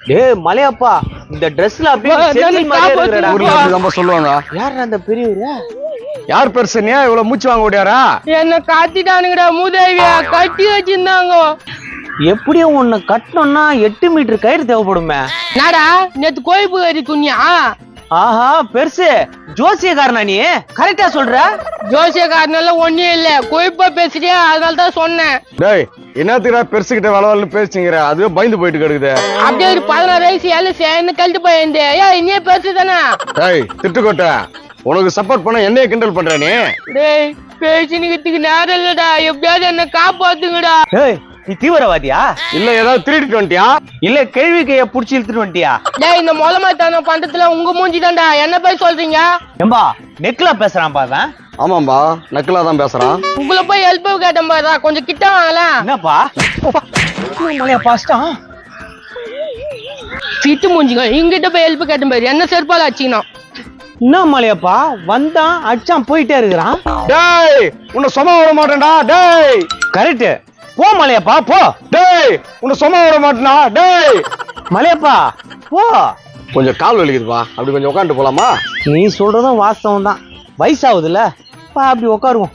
டேய் மலையப்பா, இந்த ட்ரெஸ்ல அப்படியே செந்தில் மாதிரியே இருக்குடா. ஊர்ல அப்படிதான் சொல்லுவாங்க. யார் அந்த பெரியவரா? யார் பெருசுனியா இவ்வளவு மூச்சு வாங்க ஓடியாரா? என்ன காத்திட்டானுங்கடா மூதேவியா, கட்டி வச்சிருந்தாங்க. எப்படியும் உன்னை கட்டணும்னா 8 மீட்டர் கயிறு தேவைப்படுமே. நாடா நேத்து கோயிப்பு கறி துணியா? ஆஹா பெருசு, ஜோசியக்காரனா நீ? கரெக்டா சொல்ற? ஜோசியக்காரனெல்லாம் ஒன்னும் இல்ல, கோயிப்பா பேசுறியா, அதனால தான் சொன்னேன். டேய் என்னத்துக்குடா பெருசுகிட்ட வளவலன்னு பேசிங்கிற? அதுவே பயந்து போயிட்டு கிடக்குது. அப்படியே ஒரு 16 வயசு ஏழு சேர்ந்து கழட்டு போயிருந்தே. இனியே பேசுதானே? டேய் திட்டுக்கோட்ட, உனக்கு சப்போர்ட் பண்ண என்னைய கிண்டல் பண்ற நீ? டேய் பேசினுக்கிறதுக்கு நேரம் இல்லடா, எப்படியாவது என்ன காப்பாத்துங்கடா. ஏய் நீ தீவிரவாதியா? இல்ல ஏதாவது திருடிட்டு வந்துட்டியா? இல்ல கேள்வி கைய புடிச்சு இழுத்துட்டு வந்துட்டியா? டேய் இந்த மொளமாத்தான பண்றதுல உங்க மூஞ்சிதான்டா, என்ன போய் சொல்றீங்க? ஏம்பா நெக்லா பேசுறான் பாவன். ஆமாம்பா நக்கலா தான் பேசுறான். உங்களை போய் ஹெல்ப் கேட்டேன் பாரு, கொஞ்சம் கிட்ட வாங்கல. என்னப்பா மலையப்பா அஷ்டம் சிட்டு மூஞ்சிங்க, இங்கிட்ட போய் ஹெல்ப் கேட்டேன் பாரு, என்ன செருப்பால அடிச்சிக்கணும். என்ன மலையப்பா வந்தான் அடிச்சான் போயிட்டே இருக்கிறான். டேய் உன்னை சும்மா விட மாட்டேன்டா. டேய் கரெக்ட், போ மலையப்பா போ. டேய் உன்னை சும்மா விட மாட்டேனா? டேய் மலையப்பா போ. கொஞ்சம் கால் வலிக்குதுப்பா, அப்படி கொஞ்சம் உட்காந்து போலாமா? நீ சொல்றதும் வாஸ்தவம் தான், வயசாகுதுல்ல பா, அப்படி உட்காருவோம்.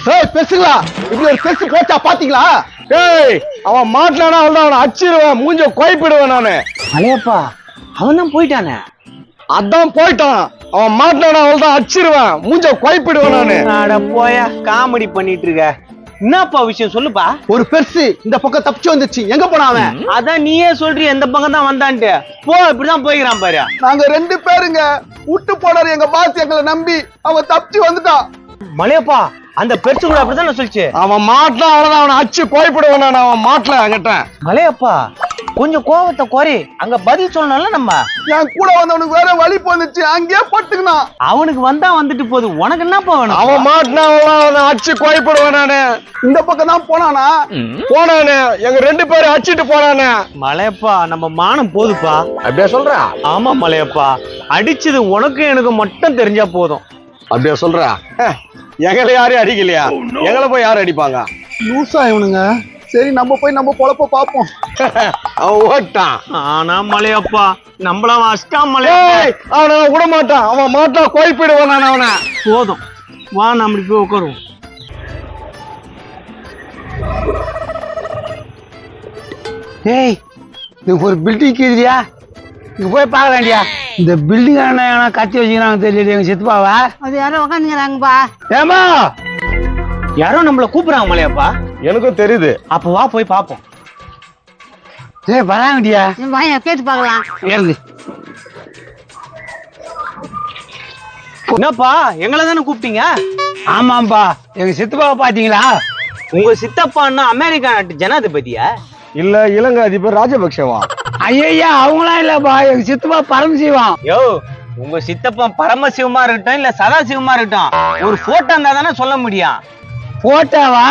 டேய் பெருசுங்களா, இப்படி ஒரு பெருசு போச்சா பாத்தீங்களா? டேய் அவன் மாட்டலனா அவனை அடிச்சிருவேன், மூஞ்ச குழப்பிடுவேன் நானு. மலையப்பா அவன் தான் போயிட்டானே. அதான் போயிட்டான், அவன் மாட்டலனா அவள்தான் அடிச்சிருவேன், மூஞ்ச குழப்பிடுவேன் நானு. அட போயா, காமெடி பண்ணிட்டு இருக்க. என்னப்பா விஷயம் சொல்லுப்பா. ஒரு பெருசு இந்த பக்கம் தப்பிச்சு வந்துச்சு, எங்க போனா அவன்? அதான் நீயே சொல்றிய எந்த பக்கம் தான் வந்தான்ட்டு. போ, இப்படிதான் போய்கிறான் பாரு. நாங்க 2 பேருங்க, விட்டு போனாரு எங்க பாஸ், எங்களை நம்பி அவன் தப்பிச்சு வந்துட்டான். மலையப்பா அந்த பெருசு கூட அப்படிதான் சொல்லிச்சு. அவன் மாட்டல அவ்வளவுதான், அவனை அடிச்சு குழப்பிடுவேன் நான். அவன் மாட்டல அங்கிட்ட. மலையப்பா கொஞ்சம் கோவத்தை குறை, அங்க பதில் சொல்லணும்ல நம்ம. என் கூட வந்தவனுக்கு வேற வலி போந்துச்சு, அங்கேயே பட்டுக்கினான். அவனுக்கு வந்தா வந்துட்டு போகுது, உனக்கு என்னப்பா வேணும்? அவன் மாட்டினா அவனை அடிச்சு குழப்பிடுவேன் நானு. இந்த பக்கம் தான் போனானா? போனானு, எங்க 2 பேரும் அடிச்சிட்டு போனானு. மலையப்பா நம்ம மானம் போதுப்பா. அப்படியே சொல்ற? ஆமா மலையப்பா, அடிச்சது உனக்கு எனக்கு மட்டும் தெரிஞ்சா போதும். அப்படியே சொல்ற? எங்களை யாரையும் அடிக்கலையா? எங்களை போய் யாரும் அடிப்பாங்க? லூசா இவனுங்க. சரி நம்ம போய் நம்ம பொழப்ப பாப்போம். அவன் ஓட்டான். ஆனா மலையப்பா நம்மளாம் அஷ்டம் மலையா. அவனை விட மாட்டான், அவன் மாட்டா குழப்பிடுவான் நான் அவனை. போதும் வா, நம்ம போய் உட்காருவோம். ஏய் இது ஒரு பில்டிங் இல்லையா, இங்க போய் பார்க்க வேண்டியா? இந்த பில்டிங் கத்தி வச்சுக்கிறாங்க தெரியல எங்க சித்துப்பாவா. அது யாரும் உட்காந்துக்கிறாங்கப்பா. ஏமா யாரோ நம்மள கூப்பிடுறாங்க மலையப்பா. எனக்கும் தெரியுது. அப்ப வா போய் பாப்போம். ஏய் வராங்கடியா, கேட்டு பார்க்கலாம். ஏறுது. என்னப்பா எங்களை தானே கூப்பிட்டீங்க? ஆமாம்பா, எங்க சித்துப்பாவை பாத்தீங்களா? உங்க சித்தப்பான்னா அமெரிக்கா நாட்டு ஜனாதிபதியா? இல்ல இலங்கை அதிபர் ராஜபக்சவா? ஐயா அவங்களாம் இல்லப்பா, எங்க சித்துப்பா பரமசிவம். யோ உங்க சித்தப்பா பரமசிவமா இருக்கட்டும் இல்ல சதாசிவமா இருக்கட்டும், ஒரு போட்டோ இருந்தா தானே சொல்ல முடியும். போட்டாவா?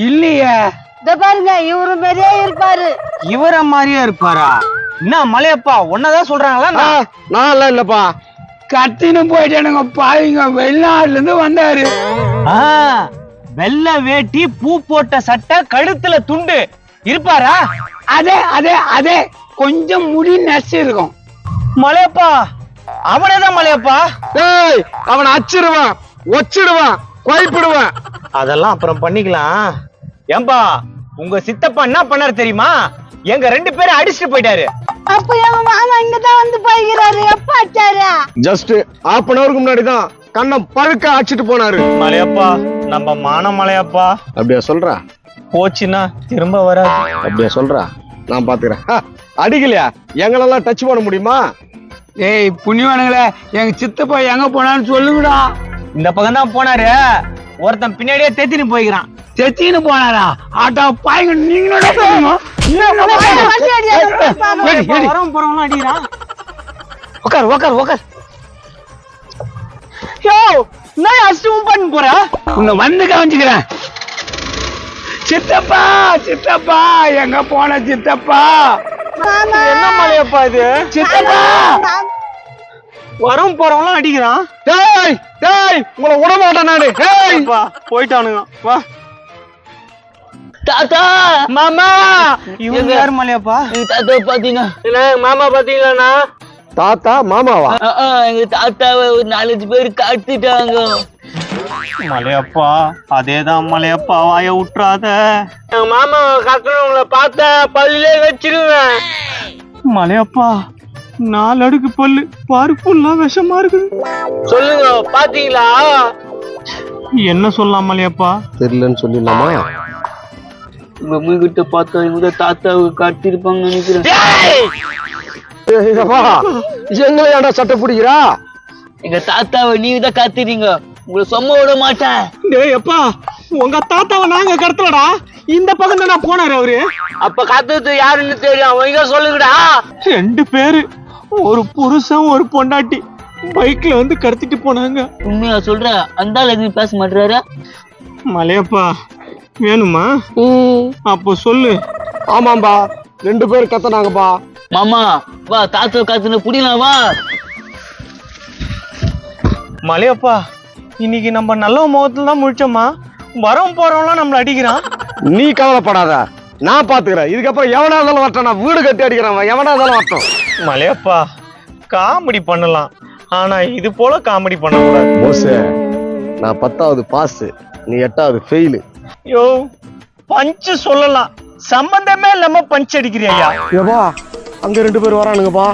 இல்லையே. இத பாருங்க, இவரு மாதிரியே இருப்பாரு. இவர மாதிரியே இருப்பாரா? என்ன மலையப்பா உன்னதான் சொல்றாங்களா? நான் எல்லாம் இல்லப்பா. கத்தின்னு போயிட்டானுங்க பாவிங்க, வெளிநாட்டுல இருந்து வந்தாரு. வெள்ளை வேட்டி, பூ போட்ட சட்டை, கழுத்துல துண்டு இருப்பாரா? அதே அதே அதே, கொஞ்சம் முடி நச்சு இருக்கும். மலையப்பா அவனேதான் மலையப்பா. டேய் அவனை அடிச்சிருவான், ஒச்சிடுவான், குழப்பிடுவான். அதெல்லாம் அப்புறம் பண்ணிக்கலாம். ஏம்பா உங்க சித்தப்பா என்ன பண்ணாரு தெரியுமா? எங்க 2 பேரும் அடிச்சுட்டு போயிட்டாரு. அப்ப எங்க மாமா இங்கதான் வந்து போய்கிறாரு. எப்ப அடிச்சாரு? ஜஸ்ட் half an hour முன்னாடி தான் கண்ணம் பழுக்க அடிச்சிட்டு போனாரு. மலையப்பா நம்ம மானம் மலையப்பா. அப்படியா சொல்றா? போச்சுன்னா திரும்ப வராது. அப்படியா சொல்றா? நான் பாத்துக்கிறேன். அடிக்கலையா? எங்களெல்லாம் டச் பண்ண முடியுமா? ஏய் புண்ணியவானுங்களே, எங்க சித்தப்பா எங்க போனான்னு சொல்லுங்கடா. இந்த பக்கம் தான் போனாரு, ஒருத்தன் பின்னாடியே தெத்தின்னு போய்க்கிறான். செத்தின்னு போனாரா? ஆட்டோ பாய்ங்க, நீங்களோட போகணுமா? வரவும் போறவங்களும் அடிக்கிறான். உட்கார் உட்கார் உட்கார். யோ நான் அஷ்டமும் பண்ண போறேன். உன்னை வந்து கவனிச்சுக்கிறேன். சித்தப்பா சித்தப்பா, எங்க போன சித்தப்பா? என்ன மலையப்பா இது? சித்தப்பா வரவும் போறவங்களும் அடிக்கிறான். டேய் டேய் உங்களை விட மாட்டேன் நானு. டேய் போயிட்டானுங்க வா. தாத்தா மாமா இவங்க யாரு மலையப்பா? எங்க தாத்தா பாத்தீங்க என்ன மாமா பாத்தீங்களாண்ணா? தாத்தா மாமாவா? எங்க தாத்தாவை ஒரு 4-5 பேர் கடத்திட்டாங்க. மலையப்பா அதேதான் மலையப்பா, வாய விட்டுறாத. எங்க மாமா கத்துறவங்களை பார்த்த பல்லிலே வச்சிருவேன். மலையப்பா 4 அடுக்கு பல்லு, பருப்புல்லா விஷமா இருக்குது. சொல்லுங்க பாத்தீங்களா? என்ன சொல்லலாம் மலையப்பா? தெரியலன்னு சொல்லிடலாமா? உங்க அம்மா கிட்ட பார்த்தா இவங்க தாத்தாவை கடத்திருப்பாங்க நினைக்கிறேன். எங்களை ஏன்டா சட்டை பிடிக்கிறா? எங்க தாத்தாவை நீங்க தான் காத்துறீங்க, உங்களை சும்மா விட மாட்டேன். டேய் அப்பா, உங்க தாத்தாவை நாங்க கடத்தலடா, இந்த பக்கம் தானே போனாரு அவரு. அப்ப காத்தது யாருன்னு தெரியும், அவங்க சொல்லுங்கடா. 2 பேரு, ஒரு புருஷன் ஒரு பொண்டாட்டி பைக்ல வந்து கடத்திட்டு போனாங்க. உண்மையா சொல்ற? அந்த ஆள் எதுவும் பேச மாட்டாரு. மலையப்பா வேணுமா? அப்போ சொல்லு. ஆமாம்பா, 2 பேர் கத்தனாங்கப்பா. மாமா வா, தாத்தாவை காத்துன புடிக்கலாம் வா. மலையப்பா இன்னைக்கு நம்ம நல்ல முகத்துல தான் முழிச்சோமா, வரவும் போறவங்களாம் நம்மள அடிக்கிறான். நீ கவலைப்படாத, நான் பாத்துக்கிறேன். இதுக்கப்புறம் எவனா இருந்தாலும் வரட்டும், நான் வீடு கட்டி அடிக்கிறேன், எவனா இருந்தாலும் வரட்டும். மலையப்பா காமெடி பண்ணலாம், ஆனா இது போல காமெடி பண்ணக்கூடாது. போஸ், நான் 10வது பாஸ், நீ 8வது ஃபெயிலு. யோ பஞ்சு சொல்லலாம், சம்பந்தமே இல்லாம பஞ்ச் அடிக்கிறியா? ஏப்பா அங்க 2 பேர் வரானுங்கப்பா.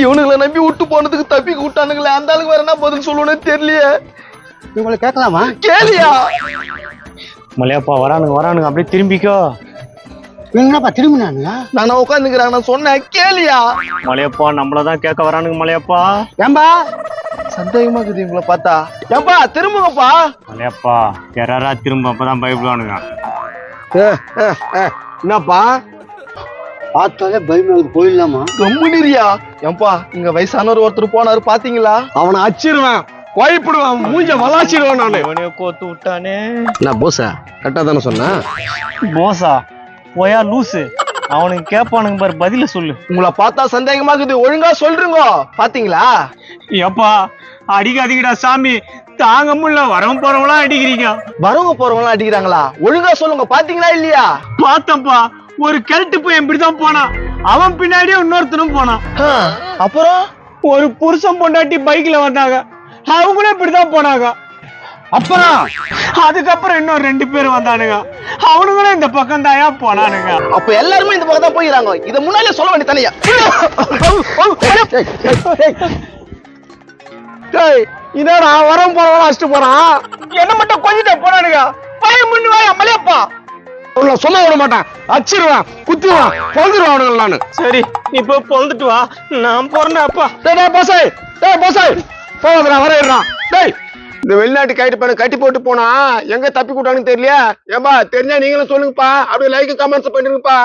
இவனுங்களை நம்பி விட்டு போனதுக்கு தப்பிக்க விட்டானுங்களே, அந்த ஆளுக்கு வேற என்ன பதில் சொல்லுவேன்னு தெரியலையே. உங்களை கேட்கலாமா? கேளியா? மலையப்பா வரானுங்க அப்படியே திரும்பிக்கோ. என்னப்பா திரும்பினானுங்க? நான் உட்காந்துக்கிறேன், நான் சொன்னேன் கேளியா? மலையப்பா நம்மளதான் கேட்க வரானுங்க. மலையப்பா ஏம்பா சந்தேகமா இருக்குது இவங்களை பார்த்தா. ஏப்பா திரும்புங்கப்பா. மலையப்பா யாரா திரும்ப, அப்பதான் பயப்படுவானுங்க. என்னப்பா பார்த்தாலே பயமாவுக்கு போயிடலாமா? கம்முனிரியா? ஏன்பா இங்க வயசானவர் ஒருத்தர் போனாரு பாத்தீங்களா? அவனை அச்சிருவேன், கோயப்பிடுவேன், மூஞ்ச வளாச்சிடுவேன் நானு. இவனைய கோத்து விட்டானே. நான் போசா கரெக்டா தானே சொன்னேன்? போசா போயா லூசு, அவனுக்கு கேட்பானுங்க பாரு, பதில சொல்லு. உங்களை பார்த்தா சந்தேகமா இருக்குது, ஒழுங்கா சொல்றீங்க. பாத்தீங்களா? எப்பா அடிக்காதீங்கடா சாமி, தாங்க முடியல, வரவும் போறவங்களாம் அடிக்கிறீங்க. வரவங்க போறவங்க அடிக்கிறாங்களா? ஒழுங்கா சொல்லுங்க, பாத்தீங்களா இல்லையா? பார்த்தப்பா, ஒரு கிழட்டு போய் இப்படிதான் போனான், அவன் பின்னாடியே இன்னொருத்தனும் போனான். அப்புறம் ஒரு புருஷன் பொண்டாட்டி பைக்ல வந்தாங்க, அவங்களும் இப்படிதான் போனாங்க. அப்புறம் அதுக்கப்புறம் இன்னும் 2 பேர் வந்தானுங்க, அவனுங்களும் இந்த பக்கம் தாயா போனானுங்க. அப்ப எல்லாருமே இந்த பக்கம் தான் போயிடறாங்க. இத முன்னாலே சொல்ல வேண்டிய தலையா? என்னடா வரம் போறவங்க அடிச்சுட்டு போறான், என்ன மட்டும் கொஞ்சிட்ட போனானுங்க. பயம் பண்ணு வாயா மலையப்பா. சொல்ல விட மாட்டேன், அச்சிருவேன், குத்துவேன், பொழுதுருவேன் அவனுங்க. நானு சரி நீ போய் பொழுதுட்டு வா, நான் போறேன். அப்பா போசை போவதுடா, வரையிடுறான். டேய் இந்த வெளிநாட்டு கைட்டு பண்ண கட்டி போட்டு போனா எங்க தப்பி கூட்டானுன்னு தெரியலையா? ஏம்பா தெரிஞ்சா நீங்களும் சொல்லுங்கப்பா, அப்படியே லைக் கமெண்ட்ஸ் பண்ணிருங்கப்பா.